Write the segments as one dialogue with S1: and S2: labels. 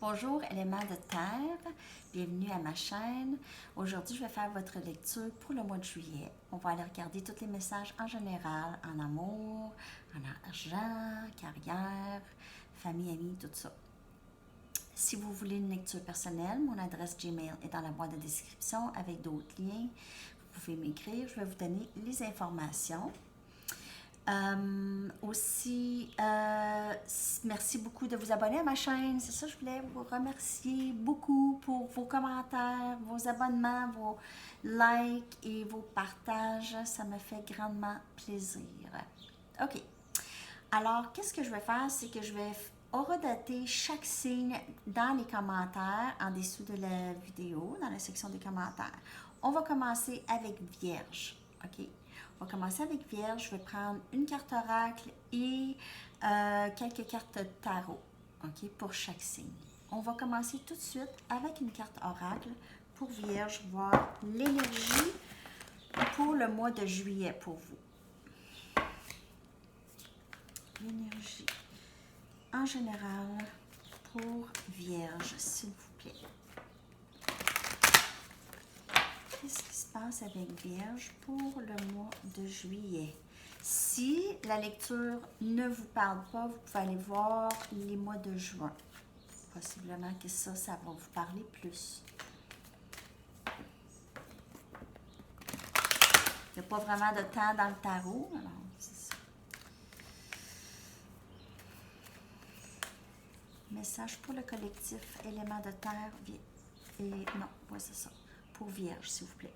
S1: Bonjour éléments de terre, bienvenue à ma chaîne. Aujourd'hui, je vais faire votre lecture pour le mois de juillet. On va aller regarder tous les messages en général, en amour, en argent, carrière, famille, amis, tout ça. Si vous voulez une lecture personnelle, mon adresse Gmail est dans la boîte de description avec d'autres liens. Vous pouvez m'écrire, je vais vous donner les informations. Merci beaucoup de vous abonner à ma chaîne. C'est ça, je voulais vous remercier beaucoup pour vos commentaires, vos abonnements, vos likes et vos partages. Ça me fait grandement plaisir. OK. Alors, qu'est-ce que je vais faire? C'est que je vais horodater chaque signe dans les commentaires, en dessous de la vidéo, dans la section des commentaires. On va commencer avec Vierge. OK? On va commencer avec Vierge. Je vais prendre une carte oracle et quelques cartes tarot, OK, pour chaque signe. On va commencer tout de suite avec une carte oracle pour Vierge, voir l'énergie pour le mois de juillet pour vous. L'énergie en général pour Vierge, s'il vous plaît. Qu'est-ce qui se passe avec Vierge pour le mois de juillet? Si la lecture ne vous parle pas, vous pouvez aller voir les mois de juin. Possiblement que ça va vous parler plus. Il n'y a pas vraiment de temps dans le tarot, alors c'est ça. Message pour le collectif, élément de terre, et non, ouais, c'est ça. Pour Vierge, s'il vous plaît.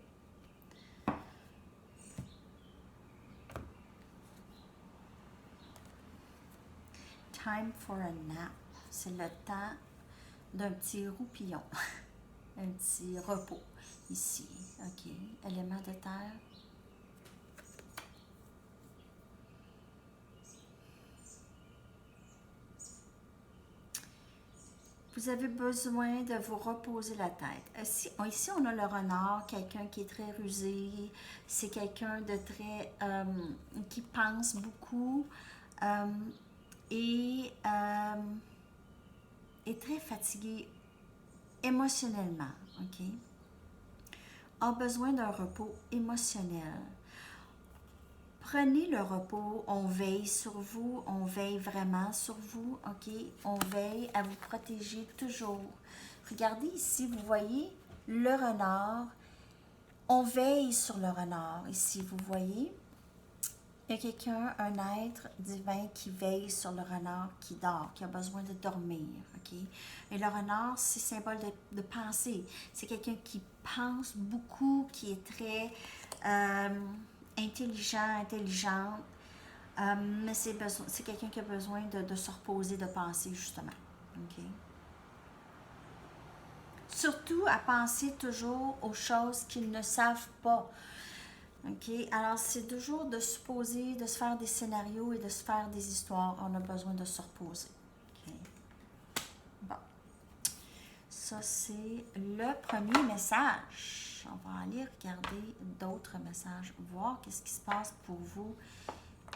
S1: Time for a nap. C'est le temps d'un petit roupillon. Un petit repos ici. OK. Élément de terre. Vous avez besoin de vous reposer la tête. Ici, on a le renard, quelqu'un qui est très rusé. C'est quelqu'un de très... qui pense beaucoup et est très fatigué émotionnellement. OK? A besoin d'un repos émotionnel. Prenez le repos, on veille sur vous, on veille vraiment sur vous, OK? On veille à vous protéger toujours. Regardez ici, vous voyez le renard. On veille sur le renard ici, vous voyez? Il y a quelqu'un, un être divin qui veille sur le renard qui dort, qui a besoin de dormir, OK? Et le renard, c'est symbole de pensée. C'est quelqu'un qui pense beaucoup, qui est très... intelligente, mais c'est quelqu'un qui a besoin de se reposer, de penser justement. OK? Surtout à penser toujours aux choses qu'ils ne savent pas. OK? Alors, c'est toujours de se poser, de se faire des scénarios et de se faire des histoires. On a besoin de se reposer. OK? Bon. Ça, c'est le premier message. On va aller regarder d'autres messages, voir qu'est-ce qui se passe pour vous,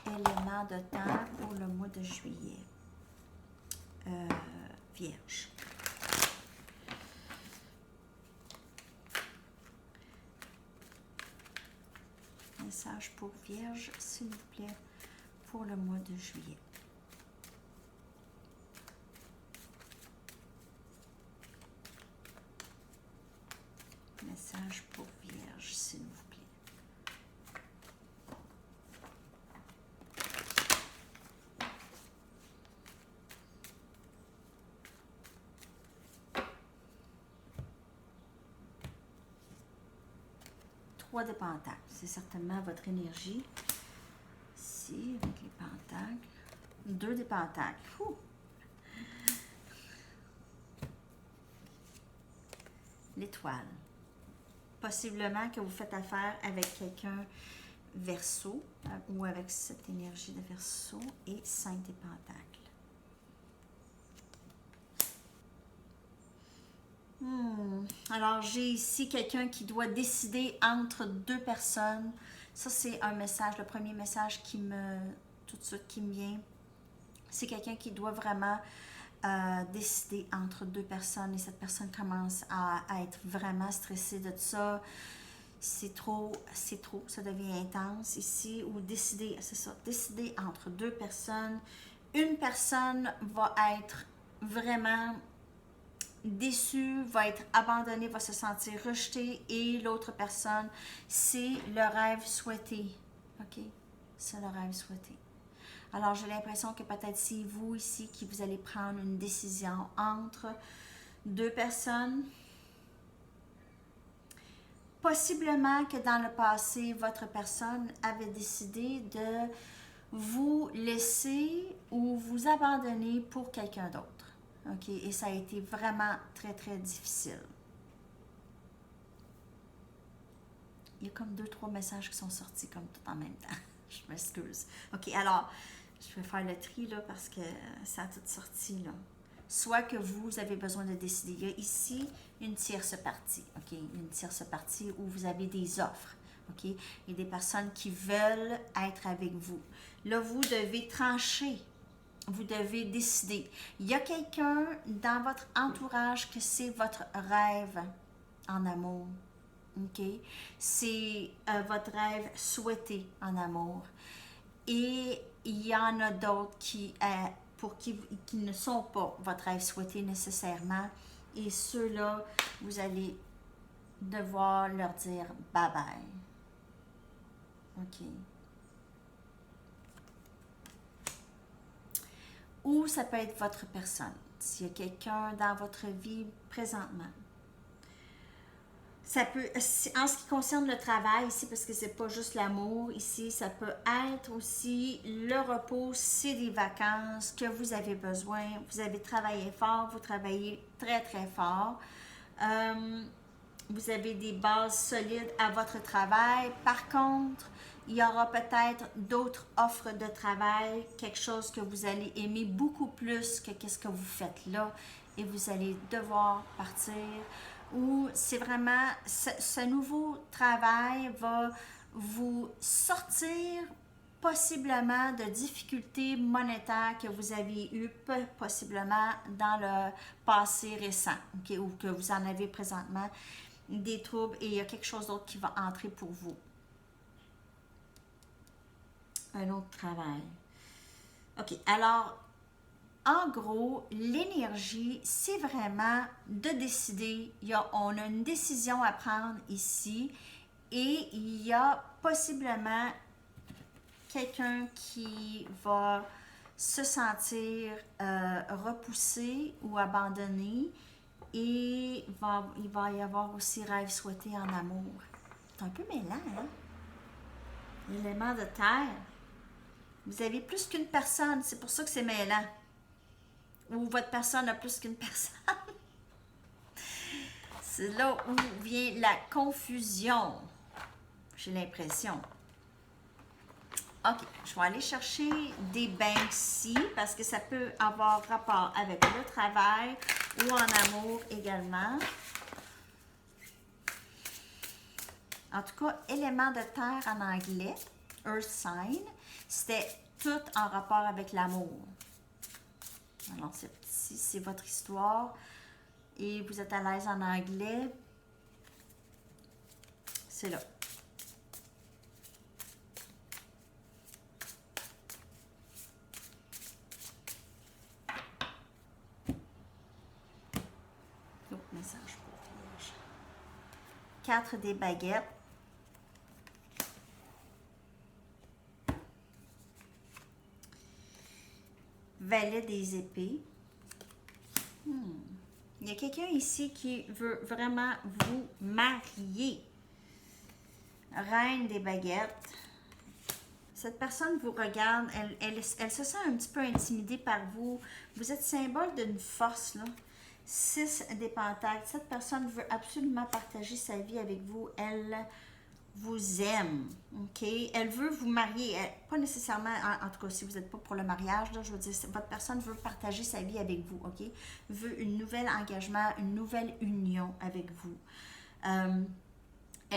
S1: élément de terre pour le mois de juillet. Vierge. Message pour Vierge, s'il vous plaît, pour le mois de juillet. Message pour Vierge, s'il vous plaît. Trois de pentacles, c'est certainement votre énergie. Ici, avec les pentacles. Deux des pentacles. Ouh. L'étoile. Possiblement que vous faites affaire avec quelqu'un Verseau ou avec cette énergie de Verseau et 5 des pentacles. Alors, j'ai ici quelqu'un qui doit décider entre deux personnes. Ça, c'est un message, le premier message tout de suite qui me vient. C'est quelqu'un qui doit vraiment décider entre deux personnes et cette personne commence à être vraiment stressée de ça. C'est trop, ça devient intense ici. Ou décider, c'est ça, décider entre deux personnes. Une personne va être vraiment déçue, va être abandonnée, va se sentir rejetée et l'autre personne, c'est le rêve souhaité. OK? C'est le rêve souhaité. Alors, j'ai l'impression que peut-être c'est vous ici qui vous allez prendre une décision entre deux personnes. Possiblement que dans le passé, votre personne avait décidé de vous laisser ou vous abandonner pour quelqu'un d'autre. OK? Et ça a été vraiment très, très difficile. Il y a comme 2-3 messages qui sont sortis comme tout en même temps. Je m'excuse. OK, alors, je vais faire le tri là parce que ça a tout sorti là. Soit que vous avez besoin de décider. Il y a ici une tierce partie, OK? Une tierce partie où vous avez des offres, OK? Il y a des personnes qui veulent être avec vous. Là, vous devez trancher. Vous devez décider. Il y a quelqu'un dans votre entourage que c'est votre rêve en amour, OK? C'est votre rêve souhaité en amour. Et il y en a d'autres qui ne sont pas votre rêve souhaité nécessairement. Et ceux-là, vous allez devoir leur dire bye-bye. OK. Ou ça peut être votre personne. S'il y a quelqu'un dans votre vie présentement. Ça peut, en ce qui concerne le travail ici, parce que c'est pas juste l'amour ici, ça peut être aussi le repos, c'est des vacances que vous avez besoin. Vous avez travaillé fort, vous travaillez très très fort. Vous avez des bases solides à votre travail. Par contre, il y aura peut-être d'autres offres de travail, quelque chose que vous allez aimer beaucoup plus que ce que vous faites là et vous allez devoir partir. Ou c'est vraiment, ce nouveau travail va vous sortir possiblement de difficultés monétaires que vous avez eues possiblement dans le passé récent, okay, ou que vous en avez présentement des troubles et il y a quelque chose d'autre qui va entrer pour vous. Un autre travail. OK, alors, en gros, l'énergie, c'est vraiment de décider. On a une décision à prendre ici et il y a possiblement quelqu'un qui va se sentir repoussé ou abandonné et il va y avoir aussi rêve souhaité en amour. C'est un peu mêlant, hein? L'élément de terre. Vous avez plus qu'une personne, c'est pour ça que c'est mêlant. Ou votre personne a plus qu'une personne. C'est là où vient la confusion. J'ai l'impression. OK, je vais aller chercher des Banksy parce que ça peut avoir rapport avec le travail ou en amour également. En tout cas, élément de terre en anglais, Earth Sign, c'était tout en rapport avec l'amour. Alors, si c'est votre histoire et vous êtes à l'aise en anglais, c'est là. Autre message pour Vierge. 4 des baguettes. Valet des épées. Il y a quelqu'un ici qui veut vraiment vous marier. Reine des baguettes. Cette personne vous regarde, elle se sent un petit peu intimidée par vous. Vous êtes symbole d'une force, là. 6 des pentacles. Cette personne veut absolument partager sa vie avec vous. Elle vous aime, OK? Elle veut vous marier. Pas nécessairement, en tout cas, si vous n'êtes pas pour le mariage, là, je veux dire, votre personne veut partager sa vie avec vous, OK? Veut un nouvel engagement, une nouvelle union avec vous.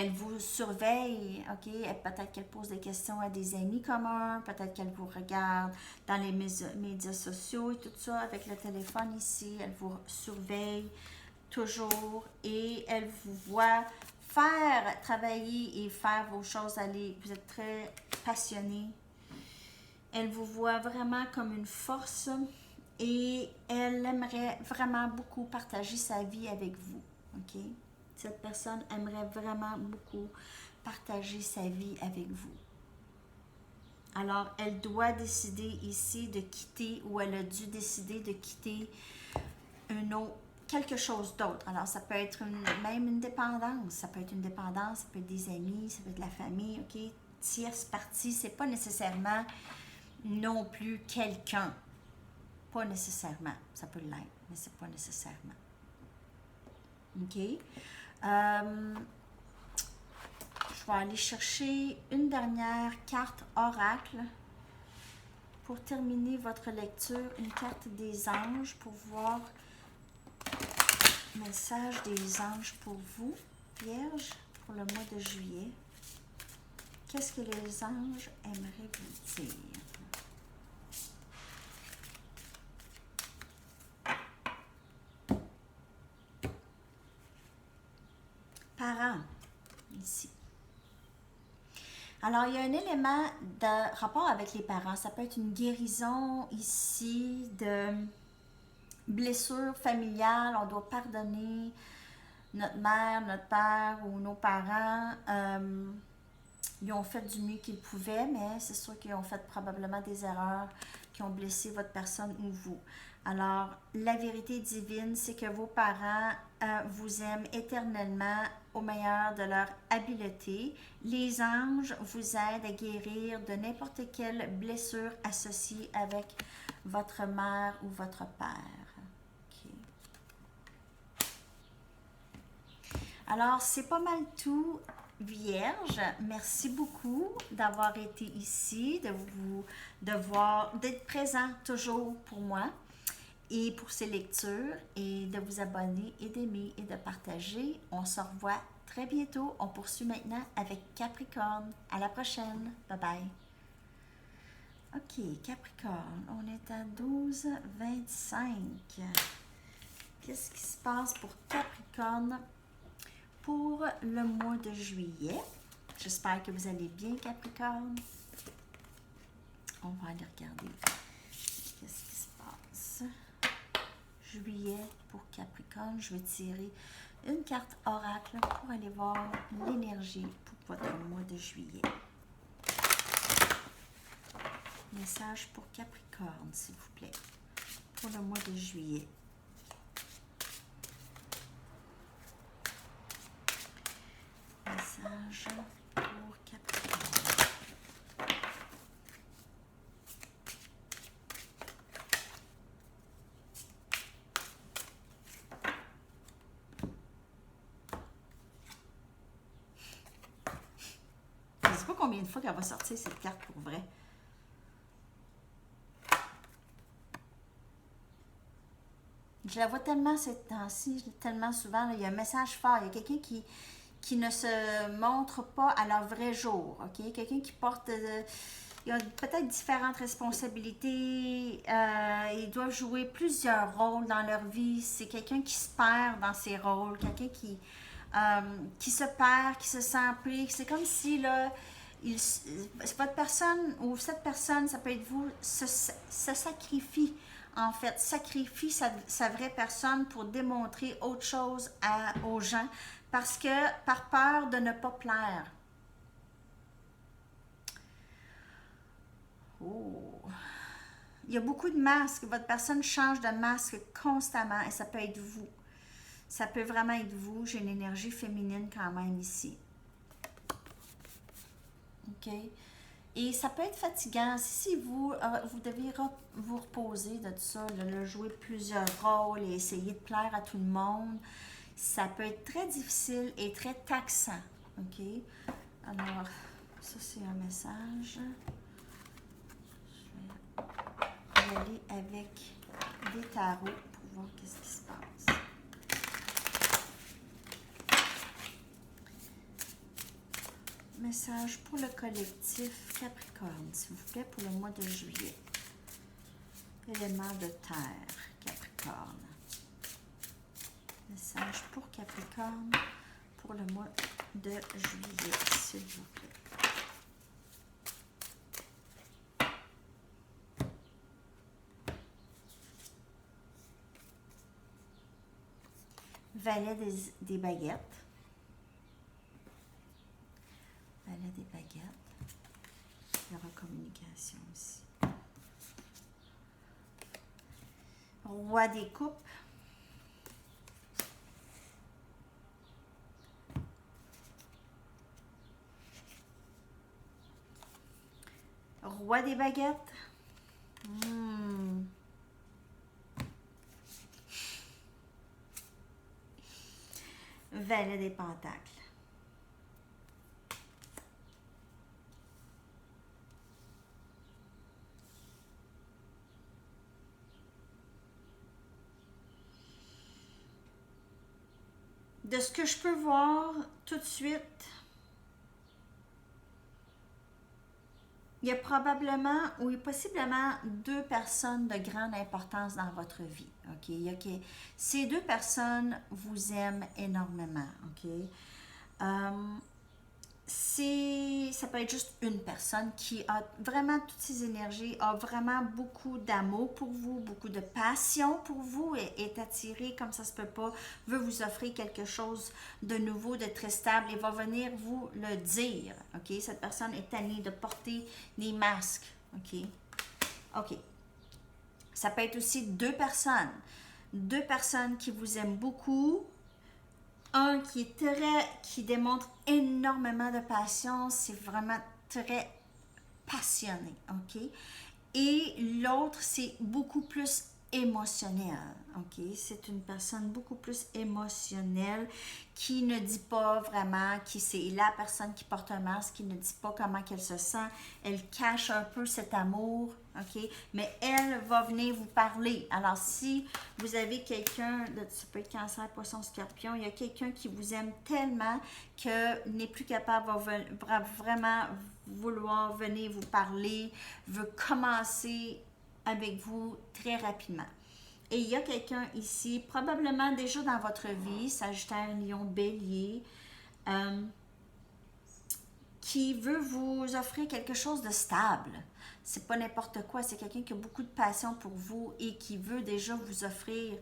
S1: Elle vous surveille, OK? Peut-être qu'elle pose des questions à des amis communs, peut-être qu'elle vous regarde dans les médias sociaux et tout ça, avec le téléphone ici. Elle vous surveille toujours et elle vous voit faire, travailler et faire vos choses aller. Vous êtes très passionné. Elle vous voit vraiment comme une force et elle aimerait vraiment beaucoup partager sa vie avec vous, OK? Cette personne aimerait vraiment beaucoup partager sa vie avec vous. Alors, elle doit décider ici de quitter ou elle a dû décider de quitter quelque chose d'autre. Alors, ça peut être même une dépendance. Ça peut être une dépendance, ça peut être des amis, ça peut être la famille, OK? Tierce partie, c'est pas nécessairement non plus quelqu'un. Pas nécessairement. Ça peut l'être, mais c'est pas nécessairement. OK? Je vais aller chercher une dernière carte oracle pour terminer votre lecture, une carte des anges pour voir le message des anges pour vous, Vierge, pour le mois de juillet. Qu'est-ce que les anges aimeraient vous dire? Parents, ici. Alors, il y a un élément de rapport avec les parents. Ça peut être une guérison ici de blessures familiales. On doit pardonner notre mère, notre père ou nos parents. Ils ont fait du mieux qu'ils pouvaient, mais c'est sûr qu'ils ont fait probablement des erreurs qui ont blessé votre personne ou vous. Alors, la vérité divine, c'est que vos parents vous aiment éternellement au meilleur de leur habileté. Les anges vous aident à guérir de n'importe quelle blessure associée avec votre mère ou votre père. Okay. Alors, c'est pas mal tout, Vierge. Merci beaucoup d'avoir été ici, d'être présent toujours pour moi et pour ces lectures et de vous abonner et d'aimer et de partager. On se revoit très bientôt. On poursuit maintenant avec Capricorne. À la prochaine. Bye bye. OK, Capricorne, on est à 12h25. Qu'est-ce qui se passe pour Capricorne pour le mois de juillet? J'espère que vous allez bien, Capricorne. On va aller regarder. Qu'est-ce qui se passe? Juillet pour Capricorne. Je vais tirer une carte oracle pour aller voir l'énergie pour votre mois de juillet. Message pour Capricorne, s'il vous plaît, pour le mois de juillet. Message pour Capricorne. Je ne sais pas combien de fois qu'elle va sortir cette carte pour vrai. Je la vois tellement ces temps-ci, tellement souvent. Là, il y a un message fort. Il y a quelqu'un qui ne se montre pas à leur vrai jour. Okay? Quelqu'un qui porte... il y a peut-être différentes responsabilités. Ils doivent jouer plusieurs rôles dans leur vie. C'est quelqu'un qui se perd dans ses rôles. Quelqu'un qui se perd, qui se sent pris. C'est comme si là, votre personne ou cette personne, ça peut être vous, se sacrifie. En fait, sacrifie sa vraie personne pour démontrer autre chose aux gens parce que par peur de ne pas plaire. Oh. Il y a beaucoup de masques. Votre personne change de masque constamment et ça peut être vous. Ça peut vraiment être vous. J'ai une énergie féminine quand même ici. OK? Et ça peut être fatigant. Si vous devez vous reposer de tout ça, de jouer plusieurs rôles et essayer de plaire à tout le monde, ça peut être très difficile et très taxant. OK? Alors, ça c'est un message. Je vais y aller avec des tarots pour voir qu'est-ce qui se passe. message pour le collectif Capricorne, s'il vous plaît, pour le mois de juillet. Élément de terre, Capricorne. Message pour Capricorne pour le mois de juillet, s'il vous plaît. Valet des baguettes. Valet des baguettes. Il y aura communication aussi. Roi des coupes. Roi des baguettes. Valet des pentacles. De ce que je peux voir tout de suite, il y a probablement ou possiblement 2 personnes de grande importance dans votre vie. OK? Ces 2 personnes vous aiment énormément. OK? Ça peut être juste une personne qui a vraiment toutes ces énergies, a vraiment beaucoup d'amour pour vous, beaucoup de passion pour vous, est attirée comme ça se peut pas, veut vous offrir quelque chose de nouveau, de très stable et va venir vous le dire. OK? Cette personne est tannée de porter des masques. OK? OK. Ça peut être aussi 2 personnes. 2 personnes qui vous aiment beaucoup. Un qui démontre énormément de passion, c'est vraiment très passionné, OK? Et l'autre, c'est beaucoup plus émotionnel, OK? C'est une personne beaucoup plus émotionnelle qui ne dit pas vraiment, qui c'est la personne qui porte un masque, qui ne dit pas comment qu'elle se sent, elle cache un peu cet amour, OK? Mais elle va venir vous parler. Alors, si vous avez quelqu'un, ça peut être Cancer, Poisson, Scorpion, il y a quelqu'un qui vous aime tellement que n'est plus capable de vraiment vouloir venir vous parler, veut commencer avec vous très rapidement. Et il y a quelqu'un ici, probablement déjà dans votre vie, Sagittaire, Lion, Bélier, qui veut vous offrir quelque chose de stable. C'est pas n'importe quoi, c'est quelqu'un qui a beaucoup de passion pour vous et qui veut déjà vous offrir,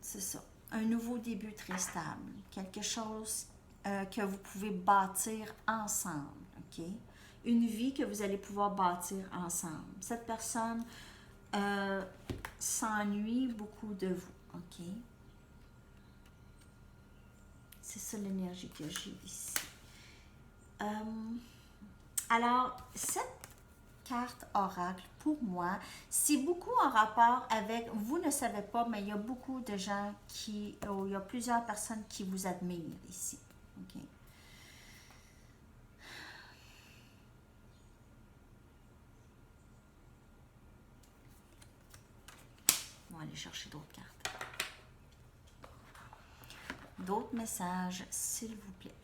S1: c'est ça, un nouveau début très stable. Quelque chose que vous pouvez bâtir ensemble, OK? Une vie que vous allez pouvoir bâtir ensemble. Cette personne s'ennuie beaucoup de vous, OK? C'est ça l'énergie que j'ai ici. Alors, cette carte oracle, pour moi, c'est beaucoup en rapport avec, vous ne savez pas, mais il y a beaucoup de gens il y a plusieurs personnes qui vous admirent ici, OK? On va aller chercher d'autres cartes. D'autres messages, s'il vous plaît.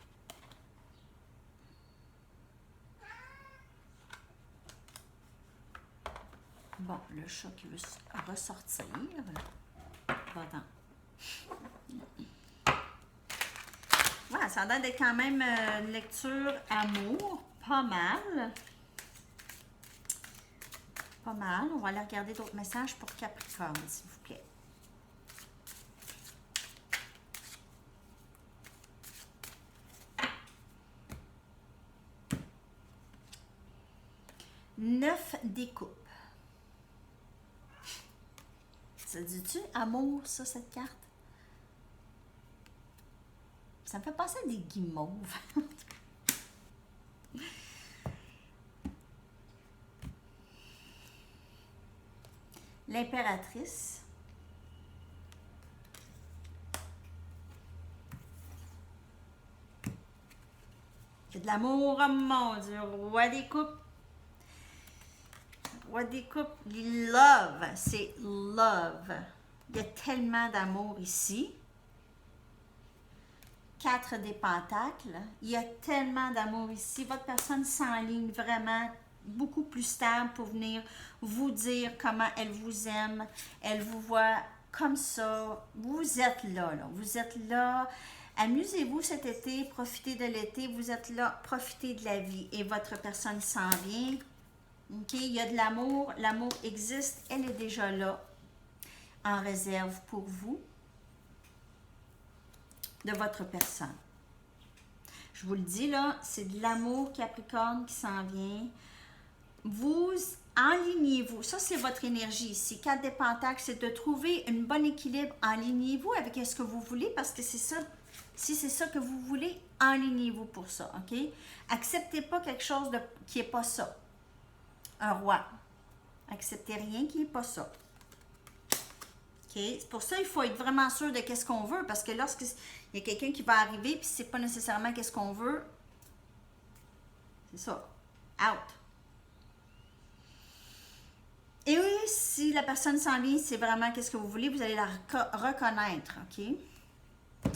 S1: Bon, le chat qui veut ressortir. Va-t'en. Voilà, ça a l'air d'être quand même une lecture amour. Pas mal. Pas mal. On va aller regarder d'autres messages pour Capricorne, s'il vous plaît. Neuf des coupes. Ça dit-tu amour, ça, cette carte? Ça me fait penser à des guimauves. L'impératrice. C'est de l'amour, oh mon Dieu. Roi des coupes. Roi des coupes, love, c'est love. Il y a tellement d'amour ici. 4 des pentacles. Il y a tellement d'amour ici. Votre personne s'enligne vraiment beaucoup plus stable pour venir vous dire comment elle vous aime. Elle vous voit comme ça. Vous êtes là, là. Vous êtes là. Amusez-vous cet été, profitez de l'été. Vous êtes là, profitez de la vie. Et votre personne s'en vient. OK? Il y a de l'amour. L'amour existe. Elle est déjà là, en réserve pour vous, de votre personne. Je vous le dis là, c'est de l'amour Capricorne qui s'en vient. Vous enlignez-vous. Ça, c'est votre énergie ici. 4 des pentacles, c'est de trouver un bon équilibre. Enlignez-vous avec ce que vous voulez parce que c'est ça. Si c'est ça que vous voulez, enlignez-vous pour ça. OK? Acceptez pas quelque chose qui n'est pas ça. Un roi. Acceptez rien qui n'est pas ça. OK? C'est pour ça il faut être vraiment sûr de qu'est-ce qu'on veut, parce que lorsqu'il y a quelqu'un qui va arriver puis c'est pas nécessairement qu'est-ce qu'on veut, c'est ça. Out. Et oui, si la personne s'en vient, c'est vraiment qu'est-ce que vous voulez, vous allez la reconnaître, OK?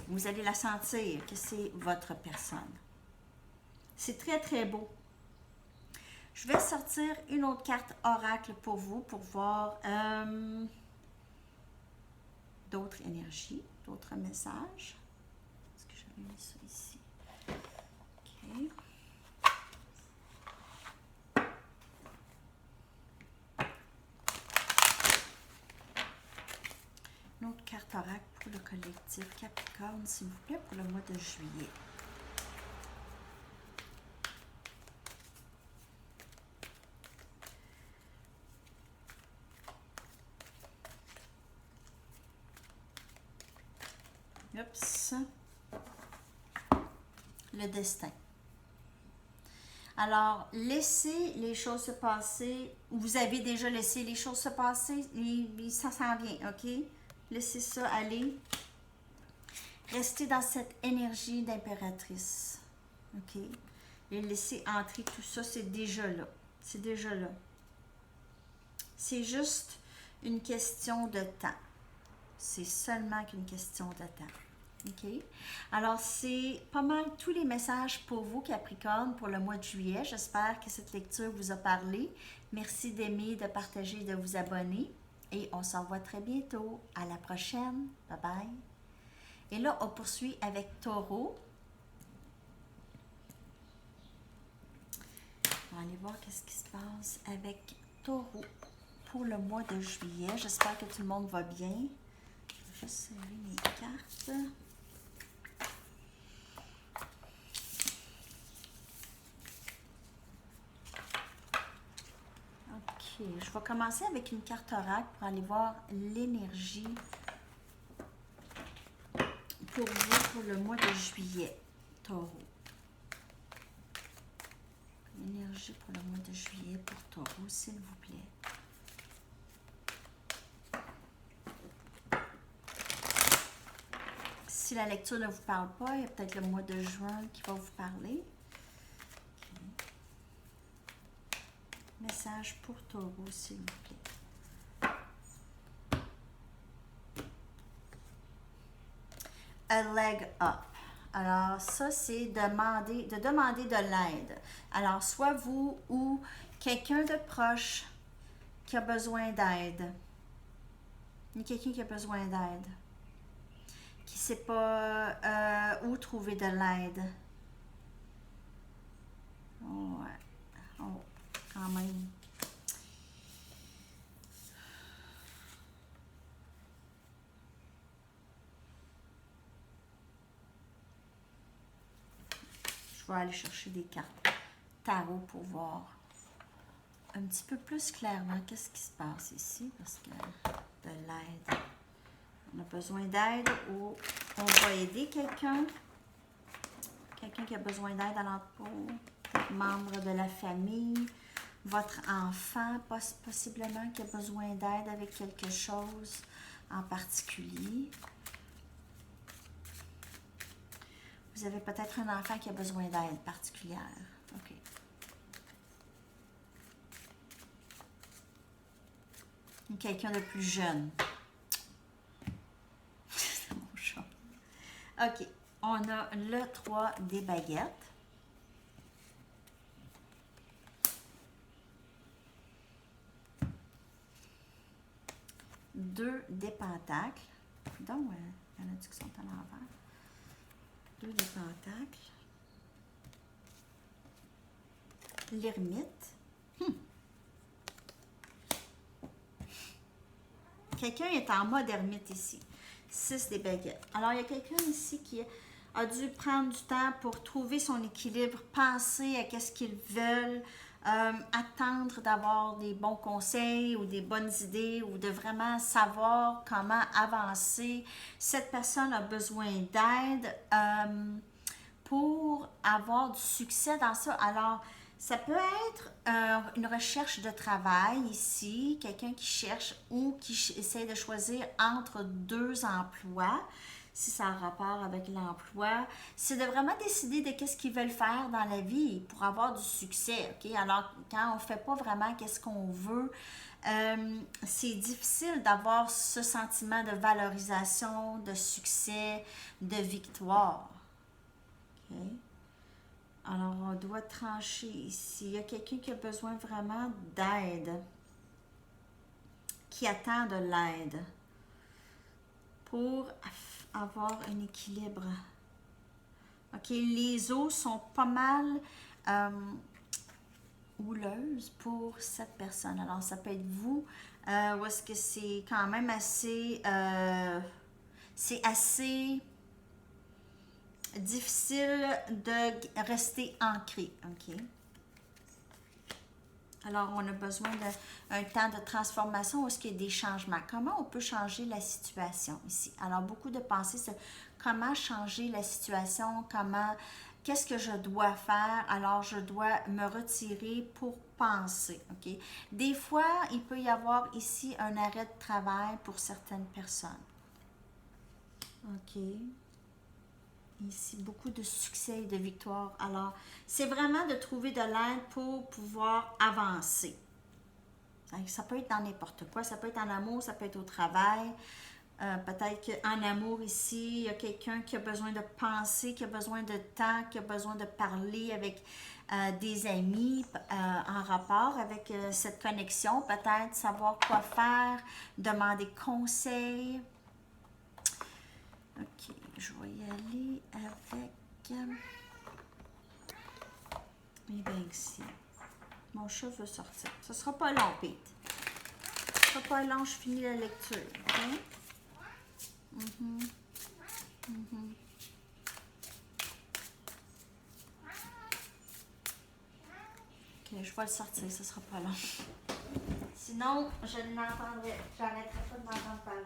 S1: Vous allez la sentir que c'est votre personne. C'est très, très beau. Je vais sortir une autre carte oracle pour vous, pour voir d'autres énergies, d'autres messages. Est-ce que j'avais mis ça ici? OK. Une autre carte oracle pour le collectif Capricorne, s'il vous plaît, pour le mois de juillet. Oups. Le destin. Alors, laissez les choses se passer. Vous avez déjà laissé les choses se passer et ça s'en vient, OK? Laissez ça aller. Restez dans cette énergie d'impératrice, OK? Et laissez entrer tout ça, c'est déjà là. C'est déjà là. C'est juste une question de temps. C'est seulement qu'une question de temps. OK? Alors, c'est pas mal tous les messages pour vous, Capricorne, pour le mois de juillet. J'espère que cette lecture vous a parlé. Merci d'aimer, de partager, de vous abonner. Et on se revoit très bientôt. À la prochaine. Bye bye. Et là, on poursuit avec Taureau. On va aller voir qu'est-ce qui se passe avec Taureau pour le mois de juillet. J'espère que tout le monde va bien. Je vais juste serrer mes cartes. Ok, je vais commencer avec une carte oracle pour aller voir l'énergie pour vous pour le mois de juillet, Taureau. L'énergie pour le mois de juillet pour Taureau, s'il vous plaît. Si la lecture ne vous parle pas, il y a peut-être le mois de juin qui va vous parler. Okay. Message pour Taureau, s'il vous plaît. A leg up. Alors, ça, c'est de demander de l'aide. Alors, soit vous ou quelqu'un de proche qui a besoin d'aide. Il y a quelqu'un qui a besoin d'aide. Qui ne sait pas où trouver de l'aide. Oh, ouais. Oh, quand même. Je vais aller chercher des cartes tarot pour voir un petit peu plus clairement qu'est-ce qui se passe ici, parce que de l'aide. On a besoin d'aide ou on va aider quelqu'un. Quelqu'un qui a besoin d'aide à l'entour, membre de la famille, votre enfant possiblement qui a besoin d'aide avec quelque chose en particulier. Vous avez peut-être un enfant qui a besoin d'aide particulière. OK. Quelqu'un de plus jeune. C'est mon chat. OK. On a le 3 des baguettes. Deux des pentacles. Donc, il y en a qui sont à l'envers. Deux des pentacles. L'ermite. Quelqu'un est en mode ermite ici. 6 des baguettes. Alors, il y a quelqu'un ici qui a dû prendre du temps pour trouver son équilibre, penser à qu'est-ce qu'ils veulent, attendre d'avoir des bons conseils ou des bonnes idées ou de vraiment savoir comment avancer. Cette personne a besoin d'aide pour avoir du succès dans ça. Alors, ça peut être une recherche de travail ici, quelqu'un qui cherche ou qui essaie de choisir entre deux emplois, si ça a rapport avec l'emploi. C'est de vraiment décider de qu'est-ce qu'ils veulent faire dans la vie pour avoir du succès. OK? Alors, quand on ne fait pas vraiment qu'est-ce qu'on veut, c'est difficile d'avoir ce sentiment de valorisation, de succès, de victoire. OK? Alors, on doit trancher ici. Il y a quelqu'un qui a besoin vraiment d'aide, qui attend de l'aide pour avoir un équilibre. OK, les eaux sont pas mal houleuses pour cette personne. Alors, ça peut être vous, ou est-ce que c'est quand même assez... c'est assez difficile de rester ancré, OK? Alors, on a besoin d'un temps de transformation où est-ce qu'il y a des changements. Comment on peut changer la situation ici? Alors, beaucoup de pensées sur comment changer la situation, qu'est-ce que je dois faire? Alors, je dois me retirer pour penser, OK? Des fois, il peut y avoir ici un arrêt de travail pour certaines personnes. OK? Ici, beaucoup de succès et de victoire. Alors, c'est vraiment de trouver de l'aide pour pouvoir avancer. Ça peut être dans n'importe quoi. Ça peut être en amour, ça peut être au travail. Peut-être qu'en amour, ici, il y a quelqu'un qui a besoin de penser, qui a besoin de temps, qui a besoin de parler avec des amis en rapport avec cette connexion. Peut-être savoir quoi faire, demander conseil. OK, je vais y aller avec... Eh bien, ici. Mon chat veut sortir. Ce sera pas long, Pete. Ce sera pas long, je finis la lecture. OK? OK, je vais le sortir, ce sera pas long. Sinon, je n'entendrai, j'arrêterai pas de m'entendre parler.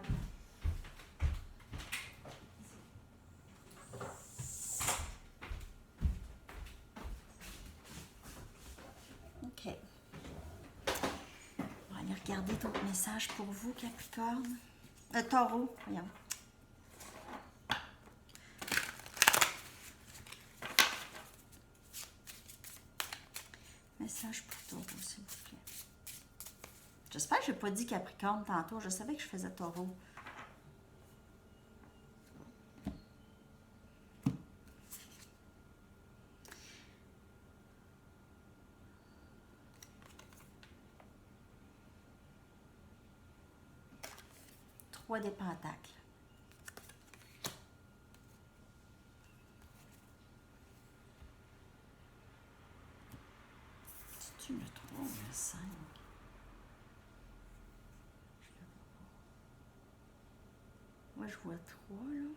S1: OK. On va aller regarder d'autres messages pour vous, Capricorne. Taureau, voyons. Message pour Taureau, s'il vous plaît. J'espère que je n'ai pas dit Capricorne tantôt. Je savais que je faisais Taureau. Trois des pentacles. C'est-tu le 3 ou le 5? Moi, je vois 3, là.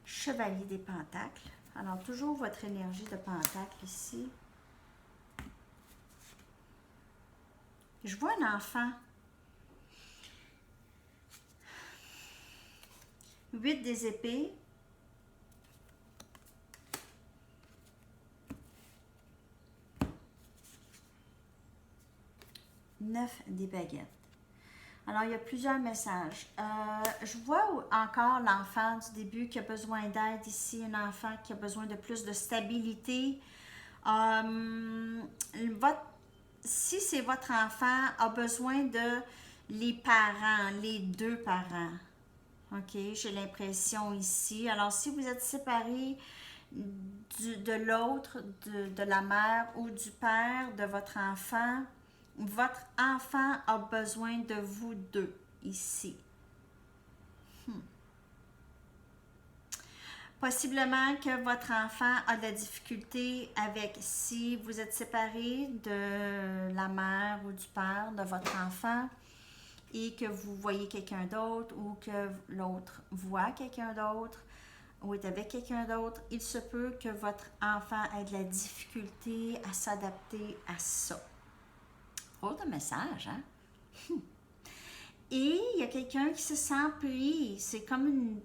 S1: Chevalier des pentacles. Alors, toujours votre énergie de pentacle ici. Je vois un enfant. 8 des épées. Neuf des baguettes. Alors, il y a plusieurs messages. Je vois encore l'enfant du début qui a besoin d'aide ici, un enfant qui a besoin de plus de stabilité. Si c'est votre enfant, a besoin de les parents, les deux parents. OK, j'ai l'impression ici. Alors, si vous êtes séparés de l'autre, de la mère ou du père de votre enfant a besoin de vous deux ici. Possiblement que votre enfant a de la difficulté avec, si vous êtes séparés de la mère ou du père de votre enfant et que vous voyez quelqu'un d'autre ou que l'autre voit quelqu'un d'autre ou est avec quelqu'un d'autre, il se peut que votre enfant ait de la difficulté à s'adapter à ça. Autre message, hein? Et il y a quelqu'un qui se sent pris. C'est comme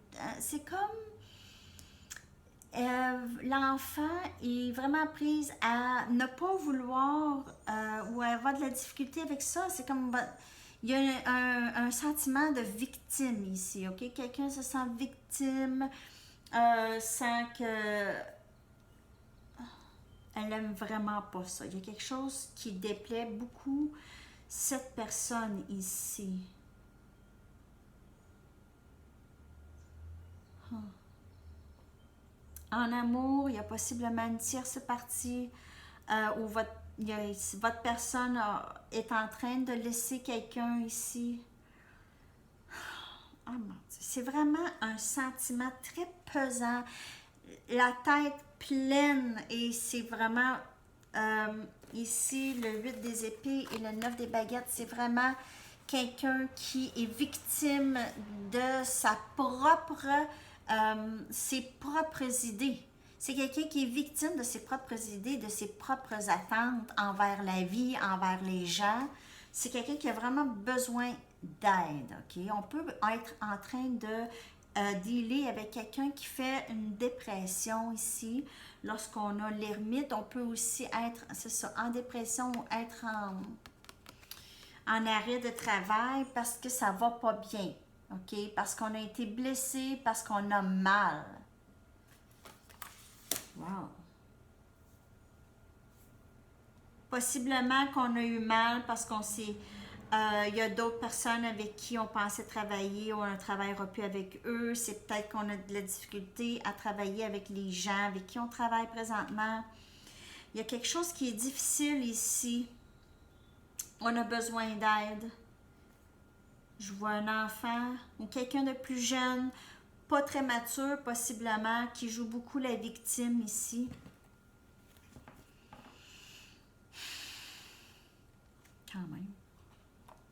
S1: l'enfant est vraiment prise à ne pas vouloir ou à avoir de la difficulté avec ça. C'est comme il y a un sentiment de victime ici, ok? Quelqu'un se sent victime, sent que elle aime vraiment pas ça. Il y a quelque chose qui déplaît beaucoup cette personne ici. En amour, il y a possiblement une tierce partie où votre personne est en train de laisser quelqu'un ici. Oh mon Dieu, c'est vraiment un sentiment très pesant, la tête pleine et c'est vraiment ici le 8 des épées et le 9 des baguettes, c'est vraiment quelqu'un qui est victime de ses propres idées. C'est quelqu'un qui est victime de ses propres idées, de ses propres attentes envers la vie, envers les gens. C'est quelqu'un qui a vraiment besoin d'aide. Ok? On peut être en train de dealer avec quelqu'un qui fait une dépression ici. Lorsqu'on a l'ermite, on peut aussi être, c'est ça, en dépression ou être en arrêt de travail parce que ça va pas bien. OK? Parce qu'on a été blessé, parce qu'on a mal. Wow. Possiblement qu'on a eu mal parce qu'on s'est... il y a d'autres personnes avec qui on pensait travailler, on ne travaillera plus avec eux. C'est peut-être qu'on a de la difficulté à travailler avec les gens avec qui on travaille présentement. Il y a quelque chose qui est difficile ici. On a besoin d'aide. Je vois un enfant ou quelqu'un de plus jeune, pas très mature possiblement, qui joue beaucoup la victime ici. Quand même.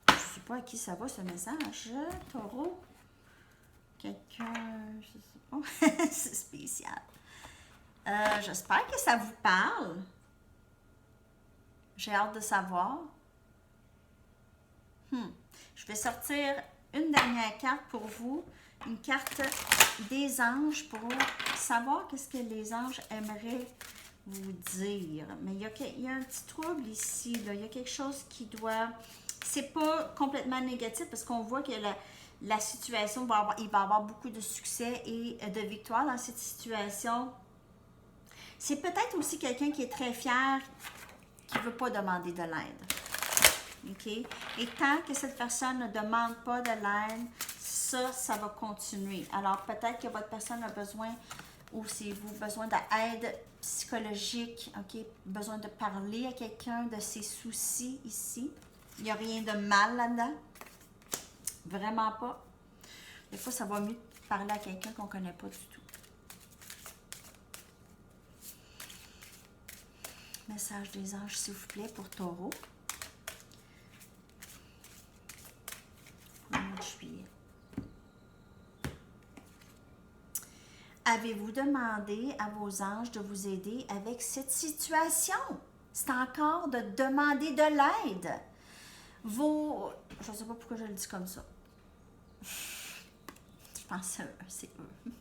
S1: Je ne sais pas à qui ça va ce message. Taureau. Quelqu'un, je sais pas. C'est spécial. J'espère que ça vous parle. J'ai hâte de savoir. Je vais sortir une dernière carte pour vous. Une carte des anges pour savoir qu'est-ce que les anges aimeraient vous dire. Mais il y a un petit trouble ici. Là. Il y a quelque chose qui doit... C'est pas complètement négatif parce qu'on voit que la situation, il va y avoir beaucoup de succès et de victoire dans cette situation. C'est peut-être aussi quelqu'un qui est très fier, qui ne veut pas demander de l'aide. OK? Et tant que cette personne ne demande pas de l'aide, ça va continuer. Alors, peut-être que votre personne a besoin, ou si vous besoin d'aide psychologique, OK? Besoin de parler à quelqu'un de ses soucis ici. Il n'y a rien de mal là-dedans. Vraiment pas. Des fois, ça va mieux de parler à quelqu'un qu'on ne connaît pas du tout. Message des anges, s'il vous plaît, pour Taureau. Pour le mois de juillet. Avez-vous demandé à vos anges de vous aider avec cette situation? C'est encore de demander de l'aide. Je ne sais pas pourquoi je le dis comme ça. Je pense que c'est eux.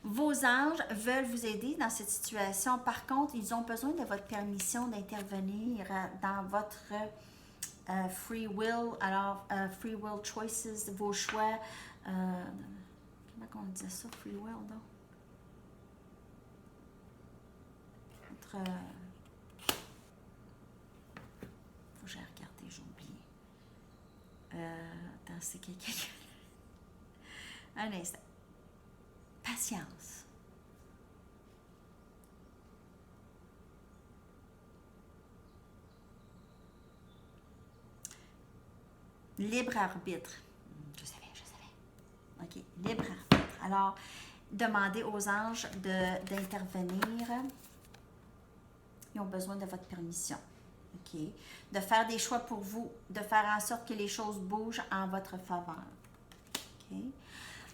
S1: Vos anges veulent vous aider dans cette situation. Par contre, ils ont besoin de votre permission d'intervenir dans votre free will. Alors, free will choices, vos choix. Comment on disait ça, free will, non? Faut que j'ai regardé, j'ai oublié. Attends, c'est quelqu'un. Un instant. Patience. Libre arbitre. Je savais. OK. Libre arbitre. Alors, demandez aux anges d'intervenir. Ils ont besoin de votre permission. OK. De faire des choix pour vous, de faire en sorte que les choses bougent en votre faveur. OK.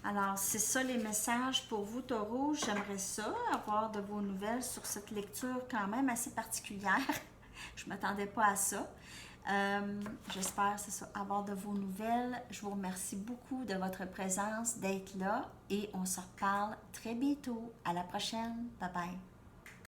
S1: Alors, c'est ça les messages pour vous, Taureau. J'aimerais ça, avoir de vos nouvelles sur cette lecture quand même assez particulière. Je ne m'attendais pas à ça. J'espère, c'est ça, avoir de vos nouvelles. Je vous remercie beaucoup de votre présence, d'être là et on se reparle très bientôt. À la prochaine. Bye bye.